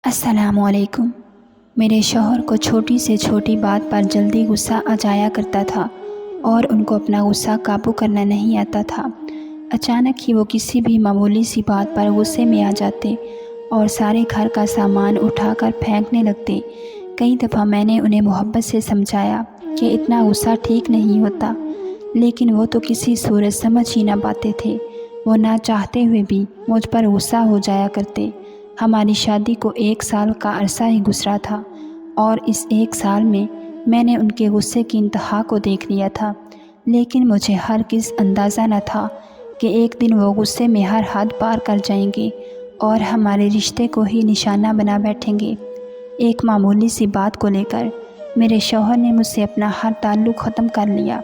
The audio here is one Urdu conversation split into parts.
السلام علیکم۔ میرے شوہر کو چھوٹی سے چھوٹی بات پر جلدی غصہ آ جایا کرتا تھا اور ان کو اپنا غصہ قابو کرنا نہیں آتا تھا۔ اچانک ہی وہ کسی بھی معمولی سی بات پر غصے میں آ جاتے اور سارے گھر کا سامان اٹھا کر پھینکنے لگتے۔ کئی دفعہ میں نے انہیں محبت سے سمجھایا کہ اتنا غصہ ٹھیک نہیں ہوتا، لیکن وہ تو کسی صورت سمجھ ہی نہ پاتے تھے۔ وہ نہ چاہتے ہوئے بھی مجھ پر غصہ ہو جایا کرتے۔ ہماری شادی کو 1 سال کا عرصہ ہی گزرا تھا اور اس 1 سال میں نے ان کے غصے کی انتہا کو دیکھ لیا تھا، لیکن مجھے ہرگز اندازہ نہ تھا کہ ایک دن وہ غصے میں ہر حد پار کر جائیں گے اور ہمارے رشتے کو ہی نشانہ بنا بیٹھیں گے۔ ایک معمولی سی بات کو لے کر میرے شوہر نے مجھ سے اپنا ہر تعلق ختم کر لیا،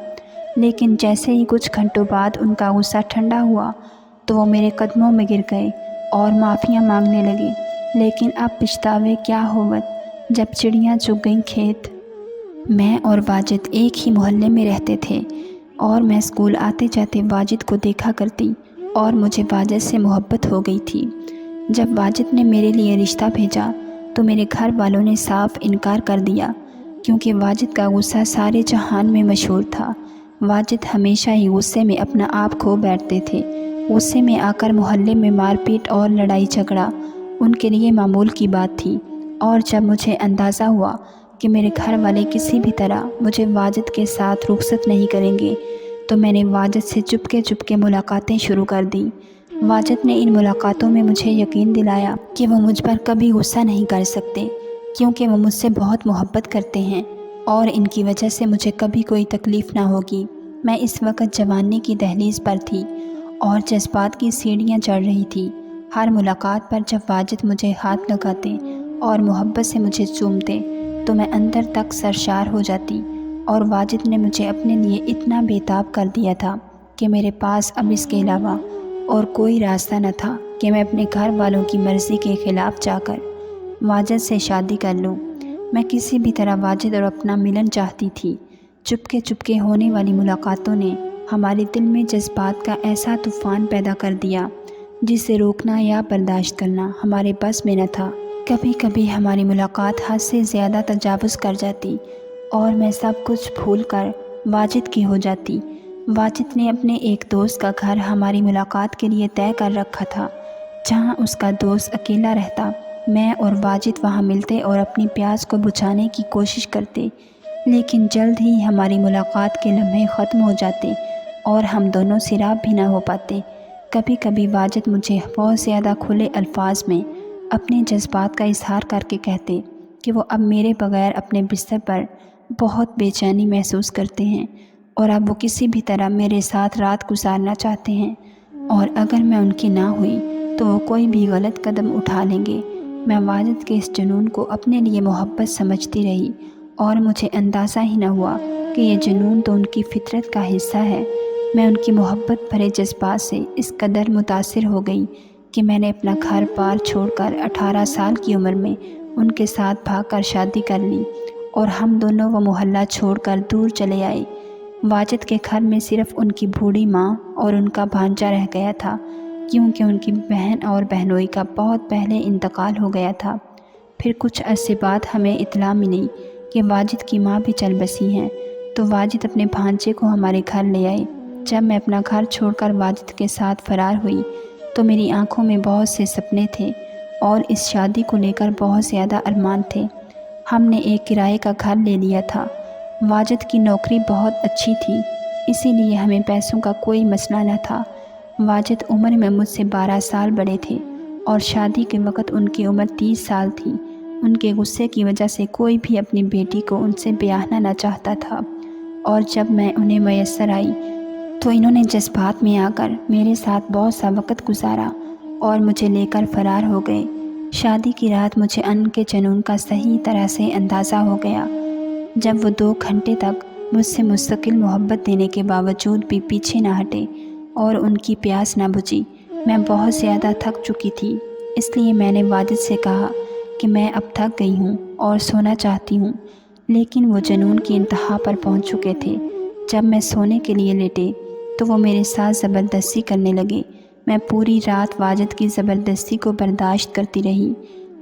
لیکن جیسے ہی کچھ گھنٹوں بعد ان کا غصہ ٹھنڈا ہوا تو وہ میرے قدموں میں گر گئے اور معافیاں مانگنے لگے۔ لیکن اب پچھتاوے کیا ہوت جب چڑیاں چگ گئیں کھیت۔ میں اور واجد ایک ہی محلے میں رہتے تھے اور میں اسکول آتے جاتے واجد کو دیکھا کرتی اور مجھے واجد سے محبت ہو گئی تھی۔ جب واجد نے میرے لیے رشتہ بھیجا تو میرے گھر والوں نے صاف انکار کر دیا، کیونکہ واجد کا غصہ سارے جہان میں مشہور تھا۔ واجد ہمیشہ ہی غصے میں اپنا آپ کھو بیٹھتے تھے۔ غصے میں آ کر محلے میں مار پیٹ اور لڑائی جھگڑا ان کے لیے معمول کی بات تھی، اور جب مجھے اندازہ ہوا کہ میرے گھر والے کسی بھی طرح مجھے واجد کے ساتھ رخصت نہیں کریں گے تو میں نے واجد سے چپکے ملاقاتیں شروع کر دیں۔ واجد نے ان ملاقاتوں میں مجھے یقین دلایا کہ وہ مجھ پر کبھی غصہ نہیں کر سکتے، کیونکہ وہ مجھ سے بہت محبت کرتے ہیں اور ان کی وجہ سے مجھے کبھی کوئی تکلیف نہ ہوگی۔ میں اس وقت جوانی کی دہلیز پر تھی اور جذبات کی سیڑھیاں چڑھ رہی تھی۔ ہر ملاقات پر جب واجد مجھے ہاتھ لگاتے اور محبت سے مجھے چومتے تو میں اندر تک سرشار ہو جاتی، اور واجد نے مجھے اپنے لیے اتنا بے تاب کر دیا تھا کہ میرے پاس اب اس کے علاوہ اور کوئی راستہ نہ تھا کہ میں اپنے گھر والوں کی مرضی کے خلاف جا کر واجد سے شادی کر لوں۔ میں کسی بھی طرح واجد اور اپنا ملن چاہتی تھی۔ چپکے ہونے والی ملاقاتوں نے ہمارے دل میں جذبات کا ایسا طوفان پیدا کر دیا جسے روکنا یا برداشت کرنا ہمارے بس میں نہ تھا۔ کبھی کبھی ہماری ملاقات حد سے زیادہ تجاوز کر جاتی اور میں سب کچھ بھول کر واجد کی ہو جاتی۔ واجد نے اپنے ایک دوست کا گھر ہماری ملاقات کے لیے طے کر رکھا تھا، جہاں اس کا دوست اکیلا رہتا۔ میں اور واجد وہاں ملتے اور اپنی پیاس کو بجھانے کی کوشش کرتے، لیکن جلد ہی ہماری ملاقات کے لمحے ختم ہو جاتے اور ہم دونوں سیراب بھی نہ ہو پاتے۔ کبھی کبھی واجد مجھے بہت زیادہ کھلے الفاظ میں اپنے جذبات کا اظہار کر کے کہتے کہ وہ اب میرے بغیر اپنے بستر پر بہت بے چینی محسوس کرتے ہیں اور اب وہ کسی بھی طرح میرے ساتھ رات گزارنا چاہتے ہیں، اور اگر میں ان کی نہ ہوئی تو وہ کوئی بھی غلط قدم اٹھا لیں گے۔ میں واجد کے اس جنون کو اپنے لیے محبت سمجھتی رہی اور مجھے اندازہ ہی نہ ہوا کہ یہ جنون تو ان کی فطرت کا حصہ ہے۔ میں ان کی محبت بھرے جذبات سے اس قدر متاثر ہو گئی کہ میں نے اپنا گھر بار چھوڑ کر 18 سال کی عمر میں ان کے ساتھ بھاگ کر شادی کر لی اور ہم دونوں وہ محلہ چھوڑ کر دور چلے آئے۔ واجد کے گھر میں صرف ان کی بوڑھی ماں اور ان کا بھانجا رہ گیا تھا، کیونکہ ان کی بہن اور بہنوئی کا بہت پہلے انتقال ہو گیا تھا۔ پھر کچھ عرصے بعد ہمیں اطلاع ملی کہ واجد کی ماں بھی چل بسی ہیں، تو واجد اپنے بھانجے کو ہمارے گھر لے آئے۔ جب میں اپنا گھر چھوڑ کر واجد کے ساتھ فرار ہوئی تو میری آنکھوں میں بہت سے سپنے تھے اور اس شادی کو لے کر بہت زیادہ ارمان تھے۔ ہم نے ایک کرائے کا گھر لے لیا تھا۔ واجد کی نوکری بہت اچھی تھی، اسی لیے ہمیں پیسوں کا کوئی مسئلہ نہ تھا۔ واجد عمر میں مجھ سے 12 سال بڑے تھے اور شادی کے وقت ان کی عمر 30 سال تھی۔ ان کے غصے کی وجہ سے کوئی بھی اپنی بیٹی کو ان سے بیاہنا نہ چاہتا تھا، اور جب میں انہیں میسر آئی تو انہوں نے جذبات میں آ کر میرے ساتھ بہت سا وقت گزارا اور مجھے لے کر فرار ہو گئے۔ شادی کی رات مجھے ان کے جنون کا صحیح طرح سے اندازہ ہو گیا۔ جب وہ 2 گھنٹے تک مجھ سے مستقل محبت دینے کے باوجود بھی پیچھے نہ ہٹے اور ان کی پیاس نہ بجھی، میں بہت زیادہ تھک چکی تھی۔ اس لیے میں نے واجد سے کہا کہ میں اب تھک گئی ہوں اور سونا چاہتی ہوں، لیکن وہ جنون کی انتہا پر پہنچ چکے تھے۔ جب میں سونے کے لیے لیٹے تو وہ میرے ساتھ زبردستی کرنے لگے۔ میں پوری رات واجد کی زبردستی کو برداشت کرتی رہی،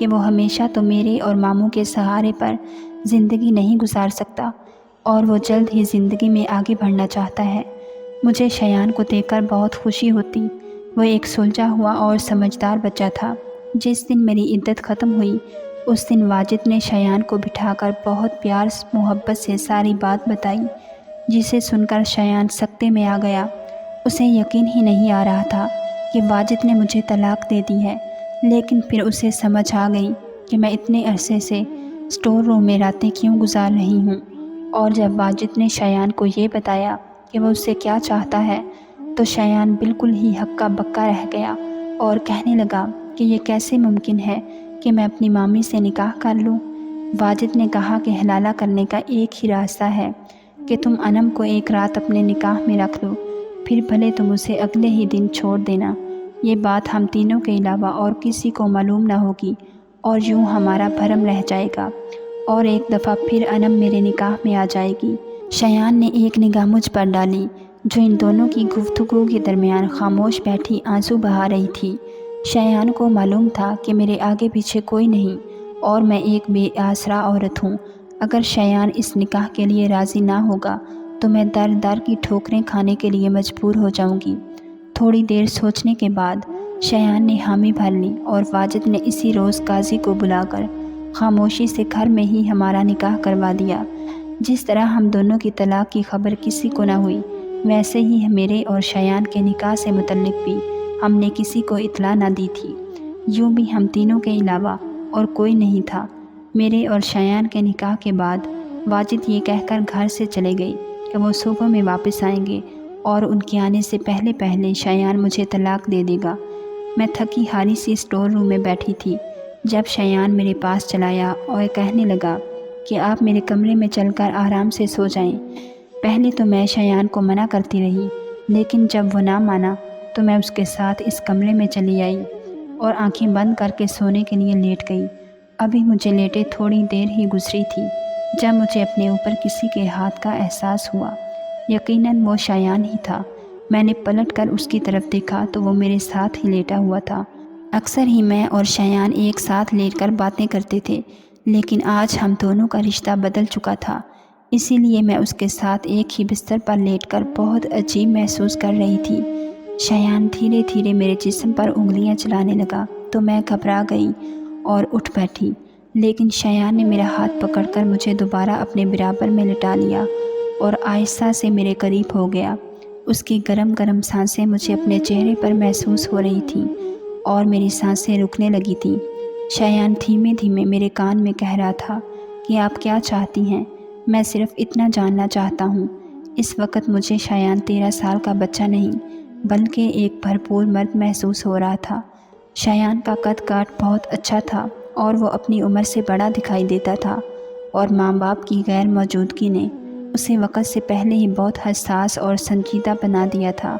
کہ وہ ہمیشہ تو میرے اور ماموں کے سہارے پر زندگی نہیں گزار سکتا اور وہ جلد ہی زندگی میں آگے بڑھنا چاہتا ہے۔ مجھے شایان کو دیکھ کر بہت خوشی ہوتی۔ وہ ایک سلجھا ہوا اور سمجھدار بچہ تھا۔ جس دن میری عدت ختم ہوئی اس دن واجد نے شایان کو بٹھا کر بہت پیار محبت سے ساری بات بتائی، جسے سن کر شایان سکتے میں آ گیا۔ اسے یقین ہی نہیں آ رہا تھا کہ واجد نے مجھے طلاق دے دی ہے، لیکن پھر اسے سمجھ آ گئی کہ میں اتنے عرصے سے اسٹور روم میں راتیں کیوں گزار رہی ہوں۔ اور جب واجد نے شایان کو یہ بتایا کہ وہ اس سے کیا چاہتا ہے تو شایان بالکل ہی ہکا بکا رہ گیا اور کہنے لگا کہ یہ کیسے ممکن ہے کہ میں اپنی مامی سے نکاح کر لوں۔ واجد نے کہا کہ حلالہ کرنے کا ایک ہی راستہ ہے کہ تم انم کو ایک رات اپنے نکاح میں رکھ لو، پھر بھلے تم اسے اگلے ہی دن چھوڑ دینا۔ یہ بات ہم تینوں کے علاوہ اور کسی کو معلوم نہ ہوگی اور یوں ہمارا بھرم رہ جائے گا، اور ایک دفعہ پھر انم میرے نکاح میں آ جائے گی۔ شایان نے ایک نگاہ مجھ پر ڈالی جو ان دونوں کی گفتگو کے درمیان خاموش بیٹھی آنسو بہا رہی تھی۔ شایان کو معلوم تھا کہ میرے آگے پیچھے کوئی نہیں اور میں ایک بے آسرا عورت ہوں۔ اگر شایان اس نکاح کے لیے راضی نہ ہوگا تو میں در در کی ٹھوکریں کھانے کے لیے مجبور ہو جاؤں گی۔ تھوڑی دیر سوچنے کے بعد شایان نے حامی بھر لی اور واجد نے اسی روز قاضی کو بلا کر خاموشی سے گھر میں ہی ہمارا نکاح کروا دیا۔ جس طرح ہم دونوں کی طلاق کی خبر کسی کو نہ ہوئی، ویسے ہی میرے اور شایان کے نکاح سے متعلق بھی ہم نے کسی کو اطلاع نہ دی تھی۔ یوں بھی ہم تینوں کے علاوہ اور کوئی نہیں تھا۔ میرے اور شایان کے نکاح کے بعد واجد یہ کہہ کر گھر سے چلے گئے کہ وہ صبح میں واپس آئیں گے اور ان کے آنے سے پہلے پہلے شایان مجھے طلاق دے دے گا۔ میں تھکی ہاری سی اسٹور روم میں بیٹھی تھی جب شایان میرے پاس چلا آیا اور کہنے لگا کہ آپ میرے کمرے میں چل کر آرام سے سو جائیں۔ پہلے تو میں شایان کو منع کرتی رہی، لیکن جب وہ نہ مانا تو میں اس کے ساتھ اس کمرے میں چلی آئی اور آنکھیں بند کر کے سونے کے لیے لیٹ گئی۔ ابھی مجھے لیٹے تھوڑی دیر ہی گزری تھی جب مجھے اپنے اوپر کسی کے ہاتھ کا احساس ہوا۔ یقیناً وہ شایان ہی تھا۔ میں نے پلٹ کر اس کی طرف دیکھا تو وہ میرے ساتھ ہی لیٹا ہوا تھا۔ اکثر ہی میں اور شایان ایک ساتھ لیٹ کر باتیں کرتے تھے، لیکن آج ہم دونوں کا رشتہ بدل چکا تھا، اسی لیے میں اس کے ساتھ ایک ہی بستر پر لیٹ کر بہت عجیب محسوس کر رہی تھی۔ شایان دھیرے دھیرے میرے جسم پر انگلیاں چلانے لگا تو میں گھبرا گئی اور اٹھ بیٹھی، لیکن شایان نے میرا ہاتھ پکڑ کر مجھے دوبارہ اپنے برابر میں لٹا لیا اور آہستہ سے میرے قریب ہو گیا۔ اس کی گرم گرم سانسیں مجھے اپنے چہرے پر محسوس ہو رہی تھیں اور میری سانسیں رکنے لگی تھیں۔ شایان دھیمے دھیمے میرے کان میں کہہ رہا تھا کہ آپ کیا چاہتی ہیں؟ میں صرف اتنا جاننا چاہتا ہوں۔ اس وقت مجھے شایان 13 سال کا بچہ نہیں بلکہ ایک بھرپور مرد محسوس ہو رہا تھا۔ شایان کا قد کاٹ بہت اچھا تھا اور وہ اپنی عمر سے بڑا دکھائی دیتا تھا، اور ماں باپ کی غیر موجودگی نے اسے وقت سے پہلے ہی بہت حساس اور سنجیدہ بنا دیا تھا۔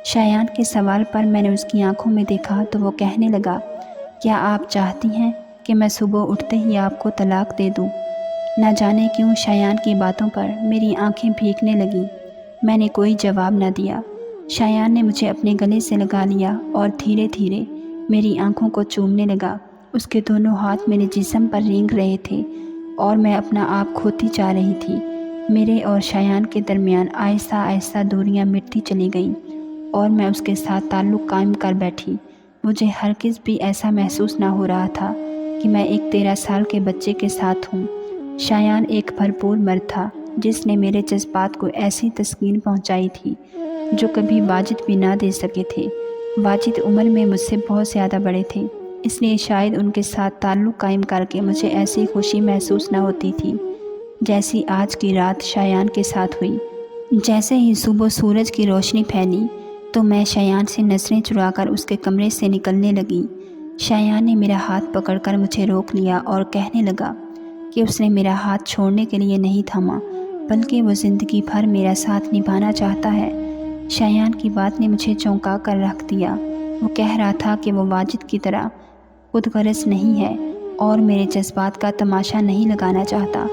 شایان کے سوال پر میں نے اس کی آنکھوں میں دیکھا تو وہ کہنے لگا، کیا آپ چاہتی ہیں کہ میں صبح اٹھتے ہی آپ کو طلاق دے دوں؟ نہ جانے کیوں شایان کی باتوں پر میری آنکھیں بھیگنے لگیں۔ میں نے کوئی جواب نہ دیا۔ شایان نے مجھے اپنے گلے سے لگا لیا اور دھیرے دھیرے میری آنکھوں کو چومنے لگا۔ اس کے دونوں ہاتھ میرے جسم پر رینگ رہے تھے اور میں اپنا آپ کھوتی جا رہی تھی۔ میرے اور شایان کے درمیان آہستہ آہستہ دوریاں مٹتی چلی گئیں اور میں اس کے ساتھ تعلق قائم کر بیٹھی۔ مجھے ہرگز بھی ایسا محسوس نہ ہو رہا تھا کہ میں ایک 13 سال کے بچے کے ساتھ ہوں۔ شایان ایک بھرپور مرد تھا جس نے میرے جذبات کو ایسی تسکین پہنچائی تھی جو کبھی واجد بھی نہ دے سکے تھے۔ واجد عمر میں مجھ سے بہت زیادہ بڑے تھے، اس لیے شاید ان کے ساتھ تعلق قائم کر کے مجھے ایسی خوشی محسوس نہ ہوتی تھی جیسی آج کی رات شایان کے ساتھ ہوئی۔ جیسے ہی صبح سورج کی روشنی پھیلی تو میں شایان سے نظریں چرا کر اس کے کمرے سے نکلنے لگی۔ شایان نے میرا ہاتھ پکڑ کر مجھے روک لیا اور کہنے لگا کہ اس نے میرا ہاتھ چھوڑنے کے لیے نہیں تھاما بلکہ وہ زندگی بھر میرا ساتھ نبھانا چاہتا ہے۔ شایان کی بات نے مجھے چونکا کر رکھ دیا۔ وہ کہہ رہا تھا کہ وہ واجد کی طرح خود غرض نہیں ہے اور میرے جذبات کا تماشا نہیں لگانا چاہتا۔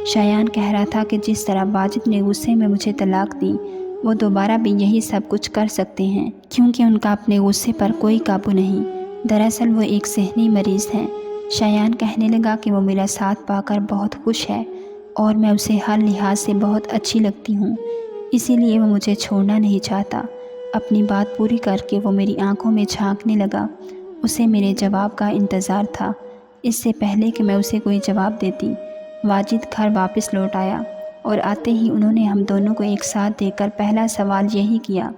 شایان کہہ رہا تھا کہ جس طرح واجد نے غصے میں مجھے طلاق دی وہ دوبارہ بھی یہی سب کچھ کر سکتے ہیں کیونکہ ان کا اپنے غصے پر کوئی قابو نہیں۔ دراصل وہ ایک ذہنی مریض ہیں شایان کہنے لگا کہ وہ میرا ساتھ پا کر بہت خوش ہے اور میں اسے ہر لحاظ سے بہت اچھی لگتی ہوں، اسی لیے وہ مجھے چھوڑنا نہیں چاہتا۔ اپنی بات پوری کر کے وہ میری آنکھوں میں جھانکنے لگا۔ اسے میرے جواب کا انتظار تھا۔ اس سے پہلے کہ میں اسے کوئی جواب دیتی، واجد گھر واپس لوٹ آیا اور آتے ہی انہوں نے ہم دونوں کو ایک ساتھ دیکھ کر پہلا سوال یہی کیا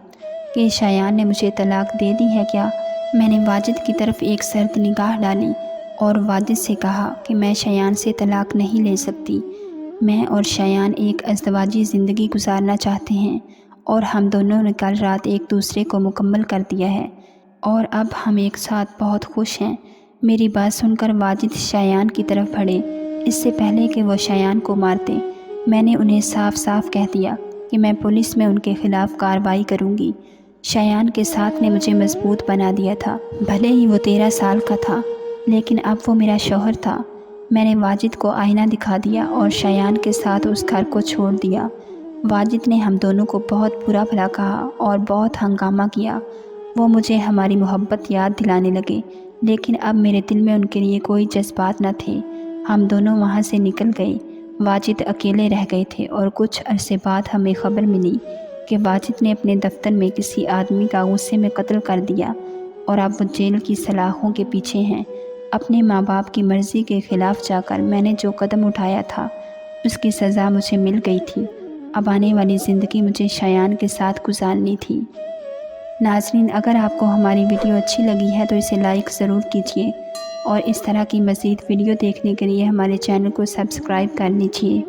کہ شایان نے مجھے طلاق دے دی ہے کیا؟ میں نے واجد کی طرف ایک سرد نگاہ ڈالی اور واجد سے کہا کہ میں شایان سے طلاق نہیں لے سکتی۔ میں اور شایان ایک ازدواجی زندگی گزارنا چاہتے ہیں اور ہم دونوں نے کل رات ایک دوسرے کو مکمل کر دیا ہے اور اب ہم ایک ساتھ بہت خوش ہیں۔ میری بات سن کر واجد شایان کی طرف بڑھے۔ اس سے پہلے کہ وہ شایان کو مارتے، میں نے انہیں صاف صاف کہہ دیا کہ میں پولیس میں ان کے خلاف کارروائی کروں گی۔ شایان کے ساتھ نے مجھے مضبوط بنا دیا تھا، بھلے ہی وہ 13 سال کا تھا، لیکن اب وہ میرا شوہر تھا۔ میں نے واجد کو آئینہ دکھا دیا اور شایان کے ساتھ اس گھر کو چھوڑ دیا۔ واجد نے ہم دونوں کو بہت برا بھلا کہا اور بہت ہنگامہ کیا۔ وہ مجھے ہماری محبت یاد دلانے لگے، لیکن اب میرے دل میں ان کے لیے کوئی جذبات نہ تھے۔ ہم دونوں وہاں سے نکل گئے۔ واجد اکیلے رہ گئے تھے اور کچھ عرصے بعد ہمیں خبر ملی کہ واجد نے اپنے دفتر میں کسی آدمی کا غصے میں قتل کر دیا اور اب وہ جیل کی سلاخوں کے پیچھے ہیں۔ اپنے ماں باپ کی مرضی کے خلاف جا کر میں نے جو قدم اٹھایا تھا، اس کی سزا مجھے مل گئی تھی۔ اب آنے والی زندگی مجھے شایان کے ساتھ گزارنی تھی۔ ناظرین، اگر آپ کو ہماری ویڈیو اچھی لگی ہے تو اسے لائک ضرور کیجیے اور اس طرح کی مزید ویڈیو دیکھنے کے لیے ہمارے چینل کو سبسکرائب کر لیجیے۔